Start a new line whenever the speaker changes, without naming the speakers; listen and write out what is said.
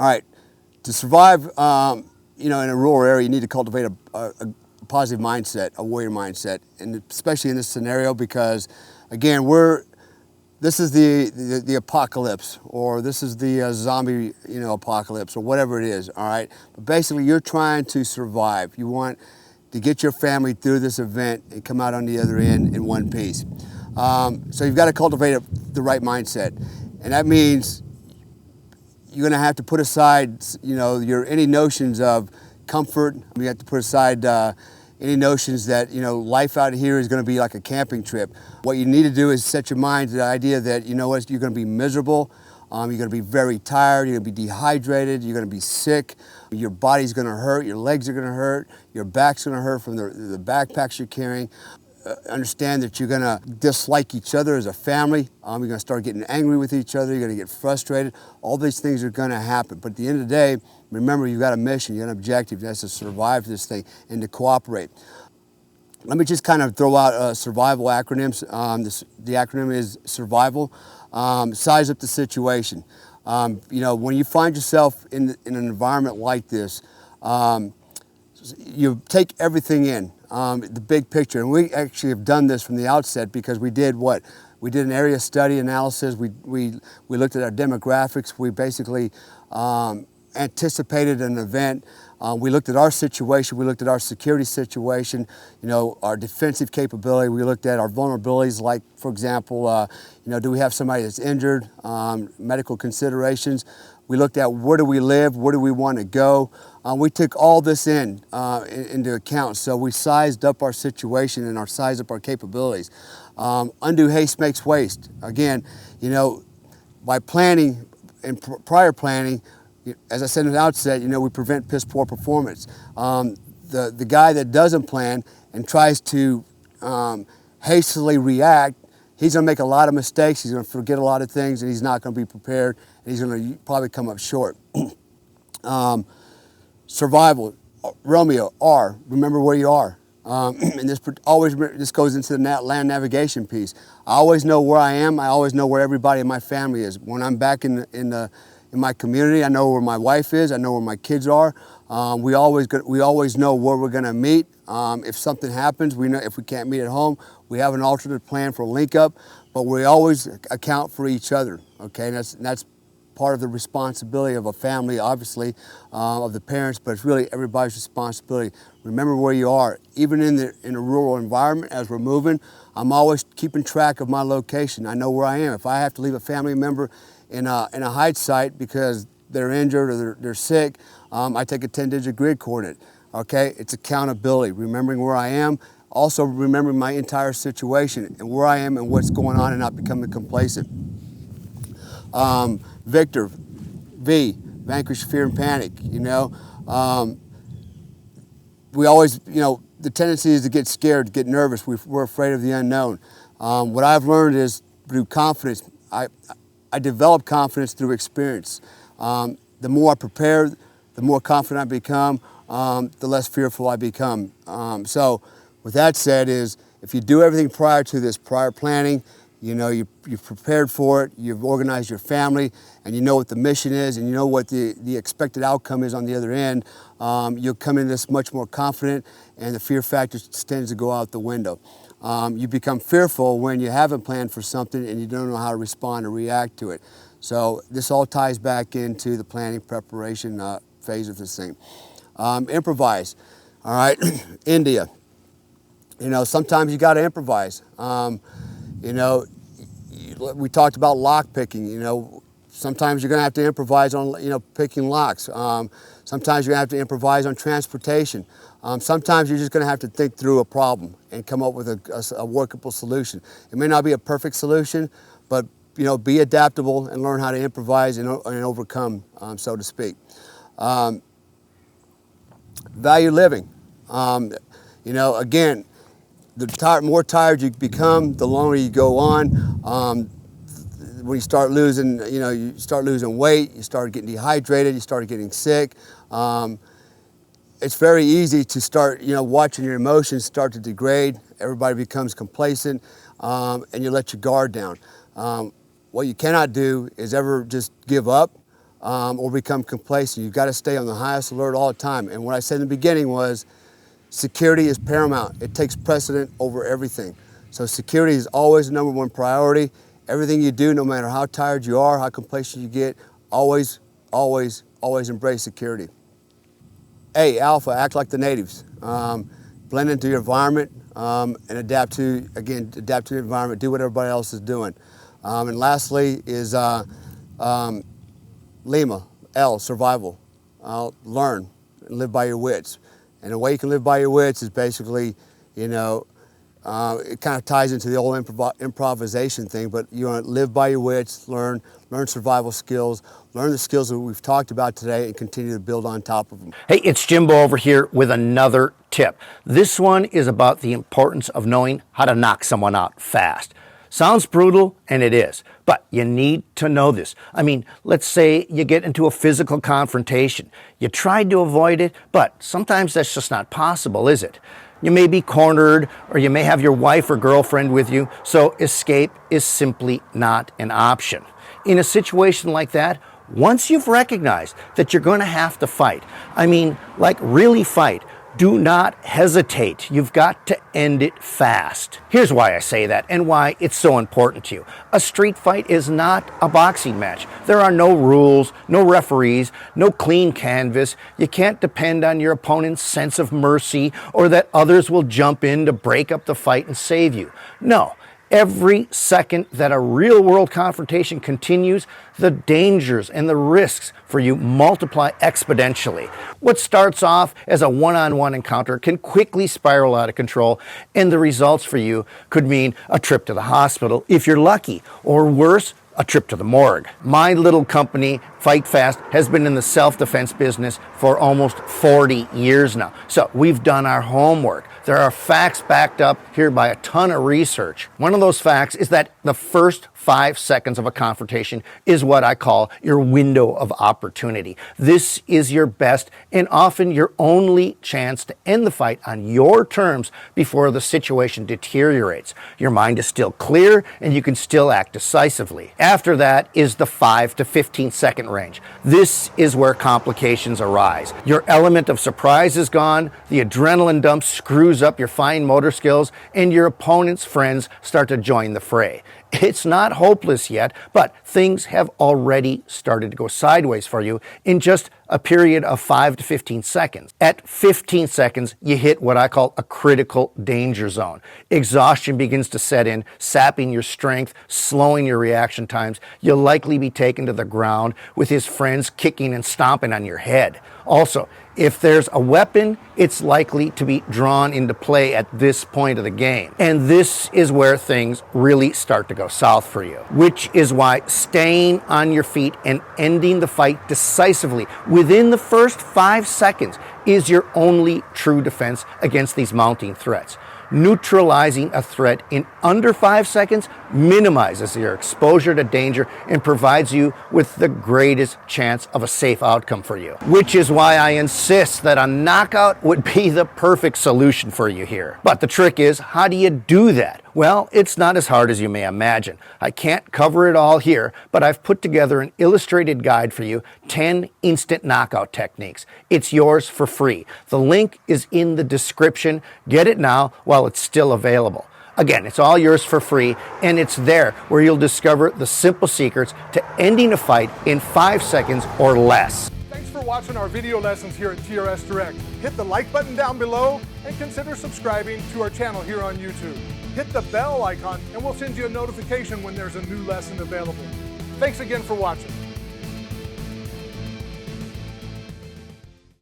All right, to survive, in a rural area, you need to cultivate a positive mindset, a warrior mindset, and especially in this scenario because, again, this is the apocalypse, or this is the zombie, apocalypse, or whatever it is. All right, but basically, you're trying to survive. You want to get your family through this event and come out on the other end in one piece. So you've got to cultivate the right mindset, and that means you're going to have to put aside, any notions of comfort. You have to put aside any notions that, life out here is going to be like a camping trip. What you need to do is set your mind to the idea that, you're going to be miserable. You're going to be very tired. You're going to be dehydrated. You're going to be sick. Your body's going to hurt. Your legs are going to hurt. Your back's going to hurt from the backpacks you're carrying. Understand that you're going to dislike each other as a family. You're going to start getting angry with each other. You're going to get frustrated. All these things are going to happen. But at the end of the day, remember, you've got a mission, you've got an objective. That's to survive this thing and to cooperate. Let me just kind of throw out survival acronyms. The acronym is survival. Size up the situation. When you find yourself in an environment like this, you take everything in. The big picture, and we actually have done this from the outset because we did what? We did an area study analysis. We looked at our demographics. We basically anticipated an event. We looked at our situation. We looked at our security situation. Our defensive capability. We looked at our vulnerabilities, like, for example, do we have somebody that's injured? Medical considerations. We looked at where do we live? Where do we want to go? We took all this into account. So we sized up our situation and sized up our capabilities. Undue haste makes waste. Again, by planning and prior planning, as I said at the outset, we prevent piss poor performance. The guy that doesn't plan and tries to hastily react, he's going to make a lot of mistakes. He's going to forget a lot of things, and he's not going to be prepared, and he's going to probably come up short. Survival, Romeo, R, remember where you are. And this goes into the land navigation piece. I always know where I am. I always know where everybody in my family is. When I'm back in my community, I know where my wife is. I know where my kids are. We always know where we're going to meet. If something happens, we know if we can't meet at home, we have an alternate plan for a link up. But we always account for each other. Okay, and that's part of the responsibility of a family, obviously, of the parents, but it's really everybody's responsibility. Remember where you are. Even in a rural environment, as we're moving, I'm always keeping track of my location. I know where I am. If I have to leave a family member in a hide site because they're injured or they're sick, I take a 10-digit grid coordinate. Okay, it's accountability, remembering where I am, also remembering my entire situation and where I am and what's going on and not becoming complacent. Victor, V, vanquish fear and panic. We always, the tendency is to get scared, to get nervous. We're afraid of the unknown. What I've learned is through confidence, I develop confidence through experience. The more I prepare, the more confident I become, the less fearful I become. So with that said is, if you do everything prior to this, prior planning, you've prepared for it, you've organized your family, and you know what the mission is, and you know what the expected outcome is on the other end, you'll come in this much more confident, and the fear factor tends to go out the window. You become fearful when you haven't planned for something and you don't know how to respond or react to it. So this all ties back into the planning preparation phase of this thing. Improvise. All right, India. Sometimes you got to improvise. We talked about lock picking. Sometimes you're going to have to improvise on picking locks. Sometimes you're going to have to improvise on transportation. Sometimes you're just going to have to think through a problem and come up with a workable solution. It may not be a perfect solution, but be adaptable and learn how to improvise and overcome, so to speak. Value living. Again, the more tired you become, the longer you go on. When you start losing, you start losing weight, you start getting dehydrated, you start getting sick. It's very easy to start, watching your emotions start to degrade. Everybody becomes complacent, and you let your guard down. What you cannot do is ever just give up. or become complacent. You've got to stay on the highest alert all the time. And what I said in the beginning was security is paramount. It takes precedent over everything. So security is always the #1 priority. Everything you do, no matter how tired you are, how complacent you get, always, always, always embrace security. A, alpha, act like the natives. Blend into your environment and adapt to your environment, do what everybody else is doing. And lastly is Lima, L, survival. Learn and live by your wits. And the way you can live by your wits is basically, you know, it kind of ties into the old improvisation thing, but you want to live by your wits, learn survival skills, learn the skills that we've talked about today, and continue to build on top of them.
Hey, it's Jimbo over here with another tip. This one is about the importance of knowing how to knock someone out fast. Sounds brutal, and it is, but you need to know this. I mean, let's say you get into a physical confrontation. You tried to avoid it, but sometimes that's just not possible, is it? You may be cornered, or you may have your wife or girlfriend with you, so escape is simply not an option. In a situation like that, once you've recognized that you're going to have to fight, I mean, like really fight, do not hesitate. You've got to end it fast. Here's why I say that and why it's so important to you. A street fight is not a boxing match. There are no rules, no referees, no clean canvas. You can't depend on your opponent's sense of mercy or that others will jump in to break up the fight and save you. No. Every second that a real-world confrontation continues, the dangers and the risks for you multiply exponentially. What starts off as a one-on-one encounter can quickly spiral out of control, and the results for you could mean a trip to the hospital if you're lucky, or worse, a trip to the morgue. My little company, Fight Fast, has been in the self-defense business for almost 40 years now. So we've done our homework. There are facts backed up here by a ton of research. One of those facts is that the first 5 seconds of a confrontation is what I call your window of opportunity. This is your best and often your only chance to end the fight on your terms before the situation deteriorates. Your mind is still clear and you can still act decisively. After that is the 5 to 15 second range. This is where complications arise. Your element of surprise is gone, the adrenaline dump screws up your fine motor skills, and your opponent's friends start to join the fray. It's not hopeless yet, but things have already started to go sideways for you in just a period of 5 to 15 seconds. At 15 seconds, you hit what I call a critical danger zone. Exhaustion begins to set in, sapping your strength, slowing your reaction times. You'll likely be taken to the ground with his friends kicking and stomping on your head. Also, if there's a weapon, it's likely to be drawn into play at this point of the game. And this is where things really start to go south for you, which is why staying on your feet and ending the fight decisively within the first 5 seconds is your only true defense against these mounting threats. Neutralizing a threat in under 5 seconds minimizes your exposure to danger and provides you with the greatest chance of a safe outcome for you. Which is why I insist that a knockout would be the perfect solution for you here. But the trick is, how do you do that? Well, it's not as hard as you may imagine. I can't cover it all here, but I've put together an illustrated guide for you, 10 instant knockout techniques. It's yours for free. The link is in the description. Get it now while it's still available. Again, it's all yours for free, and it's there where you'll discover the simple secrets to ending a fight in 5 seconds or less.
Thanks for watching our video lessons here at TRS Direct. Hit the like button down below and consider subscribing to our channel here on YouTube. Hit the bell icon and we'll send you a notification when there's a new lesson available. Thanks again for watching.